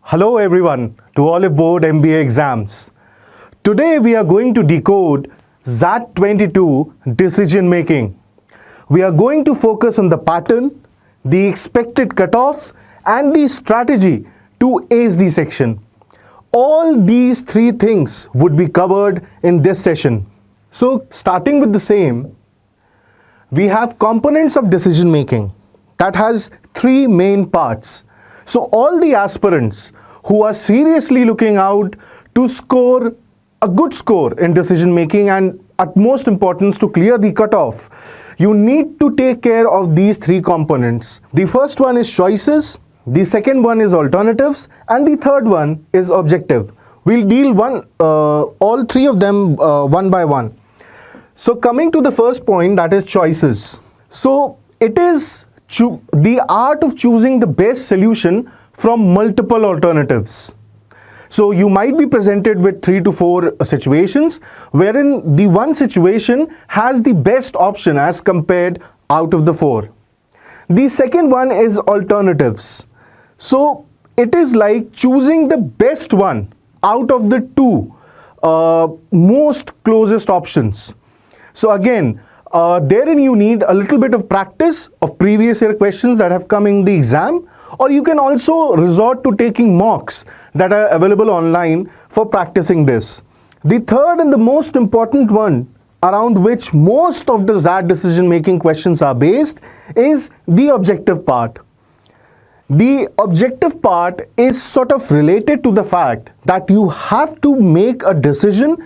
Hello everyone to Oliveboard MBA exams. Today we are going to decode XAT 22 Decision Making. We are going to focus on the pattern, the expected cutoff and the strategy to ace the section. All these three things would be covered in this session. So starting with the same, we have components of decision making that has three main parts. So all the aspirants who are seriously looking out to score a good score in decision making and at most importance to clear the cutoff, you need to take care of these three components. The first one is choices, the second one is alternatives, and the third one is objective. We'll deal all three of them one by one. So coming to the first point, that is choices. So it is the art of choosing the best solution from multiple alternatives. So you might be presented with 3 to 4 situations wherein the one situation has the best option as compared out of the 4. The second one is alternatives. So it is like choosing the best one out of the two most closest options. So again, therein you need a little bit of practice of previous year questions that have come in the exam, or you can also resort to taking mocks that are available online for practicing this. The third and the most important one around which most of the XAT decision making questions are based is the objective part. The objective part is sort of related to the fact that you have to make a decision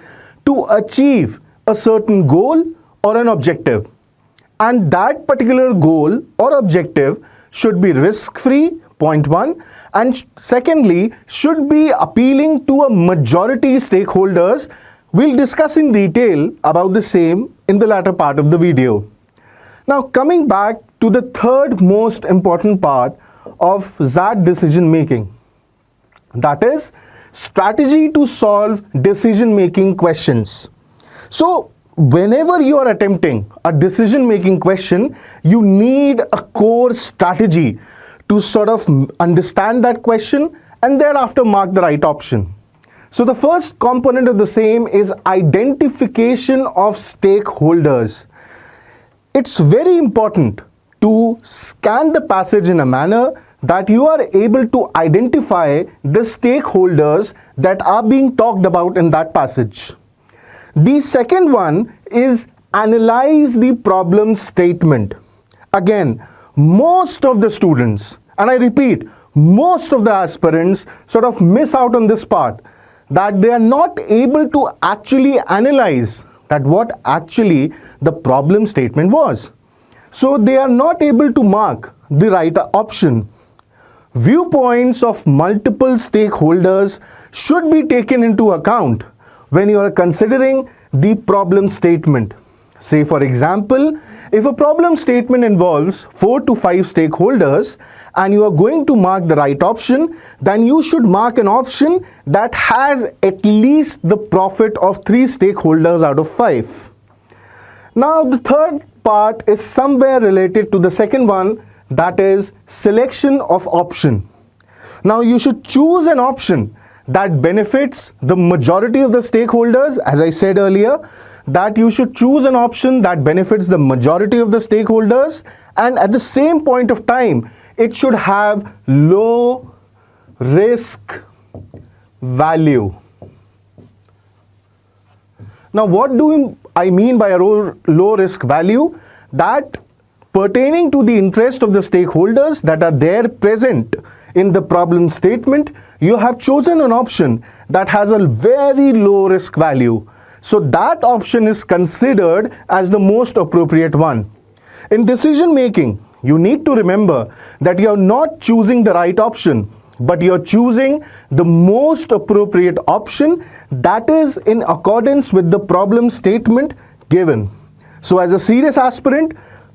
to achieve a certain goal or an objective, and that particular goal or objective should be risk-free, point one, and secondly should be appealing to a majority stakeholders. We'll discuss in detail about the same in the latter part of the video. Now coming back to the third most important part of XAT decision making, that is strategy to solve decision making questions. So whenever you are attempting a decision making question, you need a core strategy to sort of understand that question and thereafter mark the right option. So the first component of the same is identification of stakeholders. It's very important to scan the passage in a manner that you are able to identify the stakeholders that are being talked about in that passage. The second one is analyze the problem statement. Again, most of the students, and I repeat, most of the aspirants sort of miss out on this part, that they are not able to actually analyze that what actually the problem statement was. So they are not able to mark the right option. Viewpoints of multiple stakeholders should be taken into account when you are considering the problem statement. Say for example, if a problem statement involves 4 to 5 stakeholders and you are going to mark the right option, then you should mark an option that has at least the profit of 3 stakeholders out of 5. Now the third part is somewhere related to the second one, that is selection of option. Now you should choose an option that benefits the majority of the stakeholders. As I said earlier, that you should choose an option that benefits the majority of the stakeholders, and at the same point of time it should have low risk value. Now what do I mean by a low risk value? That pertaining to the interest of the stakeholders that are there present in the problem statement, you have chosen an option that has a very low risk value. So that option is considered as the most appropriate one. In decision making, you need to remember that you are not choosing the right option, but you are choosing the most appropriate option that is in accordance with the problem statement given. So as a serious aspirant,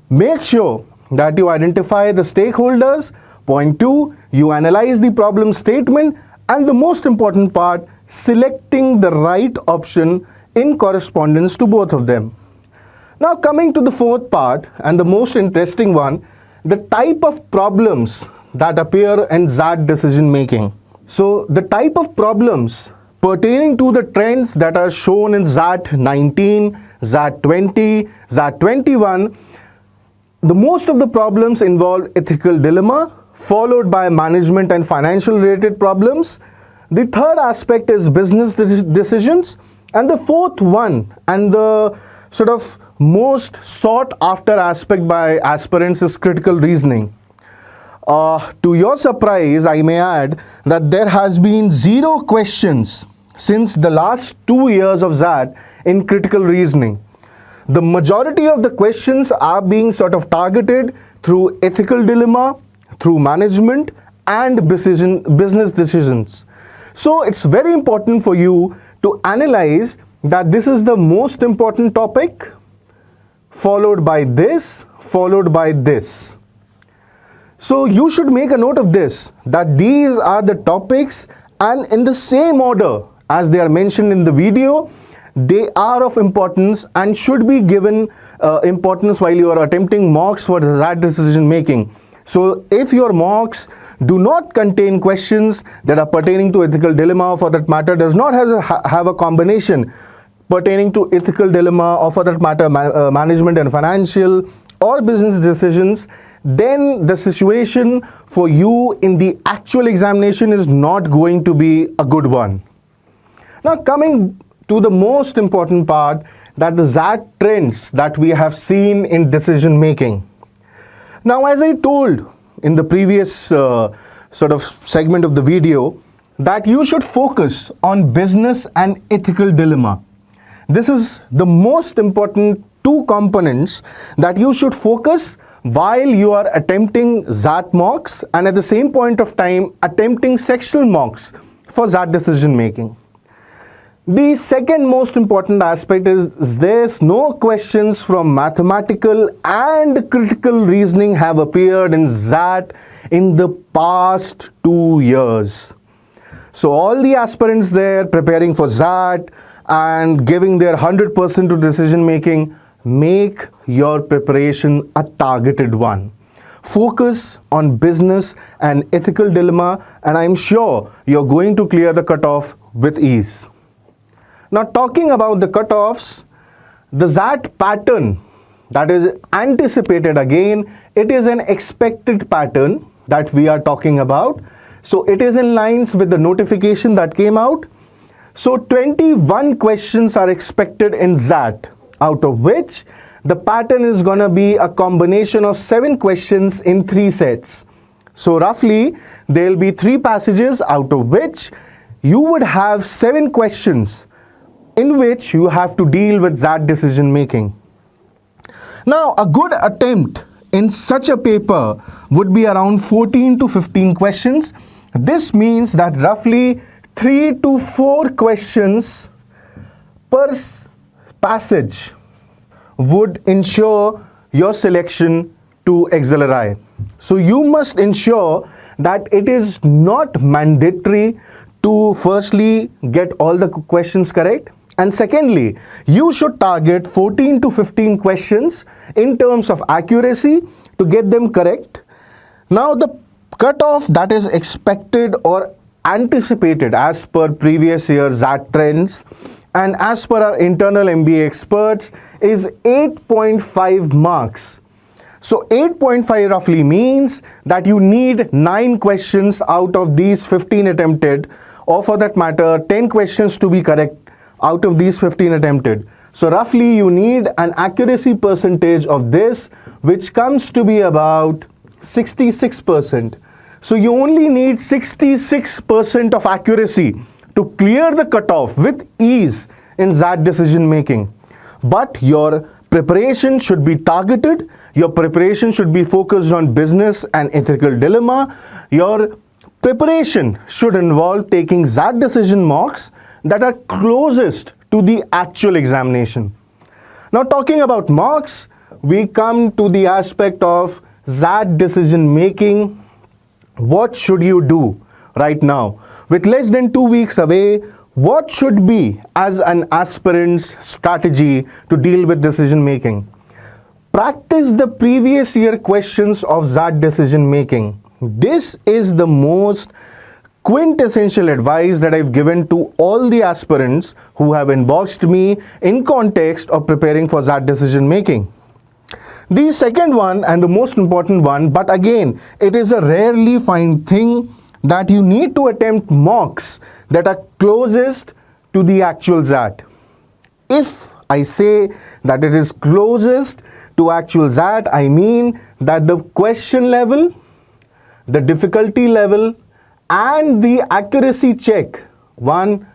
make sure that you identify the stakeholders. Point 2, you analyze the problem statement, and the most important part, selecting the right option in correspondence to both of them. Now coming to the fourth part and the most interesting one, the type of problems that appear in XAT decision making. So the type of problems pertaining to the trends that are shown in XAT 19, XAT 20, XAT 21, the most of the problems involve ethical dilemma, followed by management and financial related problems. The third aspect is business decisions, and the fourth one, and the sort of most sought after aspect by aspirants, is critical reasoning. To your surprise, I may add that there has been 0 questions since the last 2 years of XAT in critical reasoning. The majority of the questions are being sort of targeted through ethical dilemma, through management and business decisions. So it's very important for you to analyze that this is the most important topic, followed by this, followed by this. So you should make a note of this, that these are the topics, and in the same order as they are mentioned in the video, they are of importance and should be given importance while you are attempting mocks for XAT decision making. So if your mocks do not contain questions that are pertaining to ethical dilemma, or for that matter does not have a combination pertaining to ethical dilemma, or for that matter management and financial or business decisions, then the situation for you in the actual examination is not going to be a good one. Now coming to the most important part, that the XAT trends that we have seen in decision making. Now, as I told in the previous sort of segment of the video, that you should focus on business and ethical dilemma. This is the most important 2 components that you should focus while you are attempting XAT mocks, and at the same point of time attempting sectional mocks for XAT decision making. The second most important aspect is there's no questions from mathematical and critical reasoning have appeared in XAT in the past 2 years. So all the aspirants there preparing for XAT and giving their 100% to decision making, make your preparation a targeted one. Focus on business and ethical dilemma, and I'm sure you're going to clear the cutoff with ease. Now talking about the cutoffs, the XAT pattern that is anticipated, again, it is an expected pattern that we are talking about. So it is in lines with the notification that came out. So 21 questions are expected in XAT, out of which the pattern is going to be a combination of 7 questions in 3 sets. So roughly there will be 3 passages, out of which you would have 7 questions in which you have to deal with XAT decision making. Now, a good attempt in such a paper would be around 14 to 15 questions. This means that roughly 3 to 4 questions per passage would ensure your selection to XLRI. So you must ensure that it is not mandatory to firstly get all the questions correct, and secondly, you should target 14 to 15 questions in terms of accuracy to get them correct. Now the cutoff that is expected or anticipated as per previous year's XAT trends and as per our internal MBA experts is 8.5 marks. So 8.5 roughly means that you need 9 questions out of these 15 attempted, or for that matter 10 questions to be correct out of these 15 attempted. So roughly you need an accuracy percentage of this, which comes to be about 66%. So you only need 66% of accuracy to clear the cutoff with ease in XAT decision making. But your preparation should be targeted, your preparation should be focused on business and ethical dilemma, your preparation should involve taking XAT decision mocks that are closest to the actual examination. Now talking about mocks, we come to the aspect of XAT decision making. What should you do right now? With less than 2 weeks away, what should be as an aspirant's strategy to deal with decision making? Practice the previous year questions of XAT decision making. This is the most quintessential advice that I've given to all the aspirants who have inboxed me in context of preparing for XAT decision making. The second one and the most important one, but again, it is a rarely find thing, that you need to attempt mocks that are closest to the actual XAT. If I say that it is closest to actual XAT, I mean that the question level, the difficulty level, and the accuracy check 1,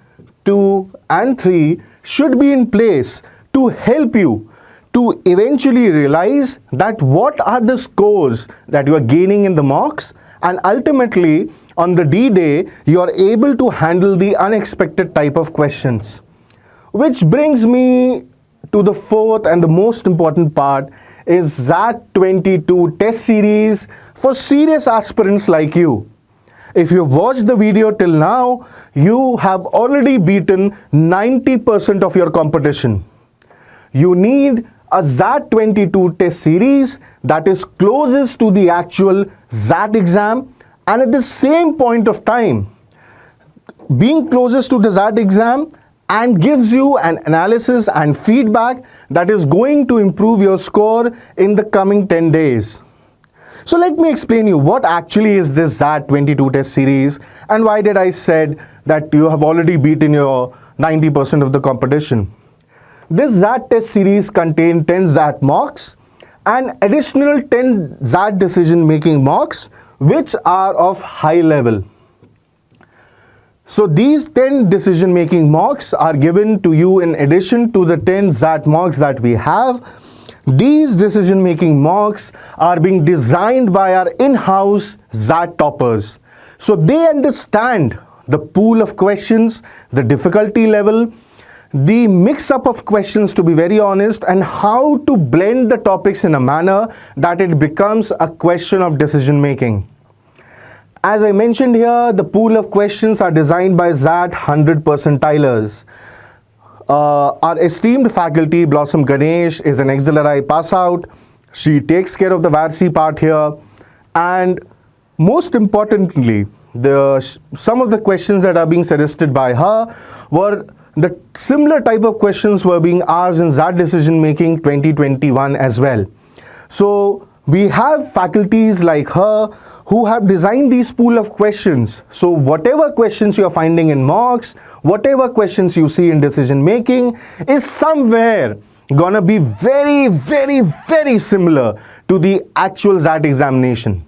2, and 3 should be in place to help you to eventually realize that what are the scores that you are gaining in the mocks, and ultimately on the D-Day you are able to handle the unexpected type of questions. Which brings me to the fourth and the most important part is XAT 22 test series for serious aspirants like you. If you've watched the video till now, you have already beaten 90% of your competition. You need a XAT 22 test series that is closest to the actual XAT exam, and at the same point of time, being closest to the XAT exam and gives you an analysis and feedback that is going to improve your score in the coming 10 days. So let me explain you what actually is this XAT 22 test series and why did I said that you have already beaten your 90% of the competition. This XAT test series contains 10 XAT mocks and additional 10 XAT decision making mocks which are of high level. So these 10 decision making mocks are given to you in addition to the 10 XAT mocks that we have. These decision making mocks are being designed by our in-house XAT toppers. So they understand the pool of questions, the difficulty level, the mix-up of questions to be very honest, and how to blend the topics in a manner that it becomes a question of decision making. As I mentioned here, the pool of questions are designed by XAT 100 percentilers. Our esteemed faculty, Blossom Ganesh, is an XLRI pass out. She takes care of the VARC part here. And most importantly, some of the questions that are being suggested by her were the similar type of questions were being asked in XAT Decision Making 2021 as well. So we have faculties like her who have designed these pool of questions. So whatever questions you are finding in mocks, whatever questions you see in decision making is somewhere gonna be very, very, very similar to the actual XAT examination.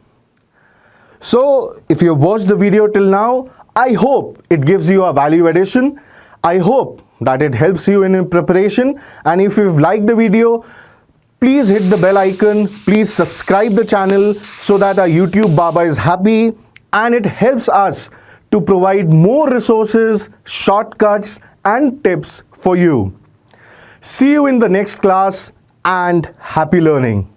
So if you have watched the video till now, I hope it gives you a value addition. I hope that it helps you in preparation. And if you've liked the video, please hit the bell icon, please subscribe the channel so that our YouTube Baba is happy, and it helps us to provide more resources, shortcuts and tips for you. See you in the next class and happy learning.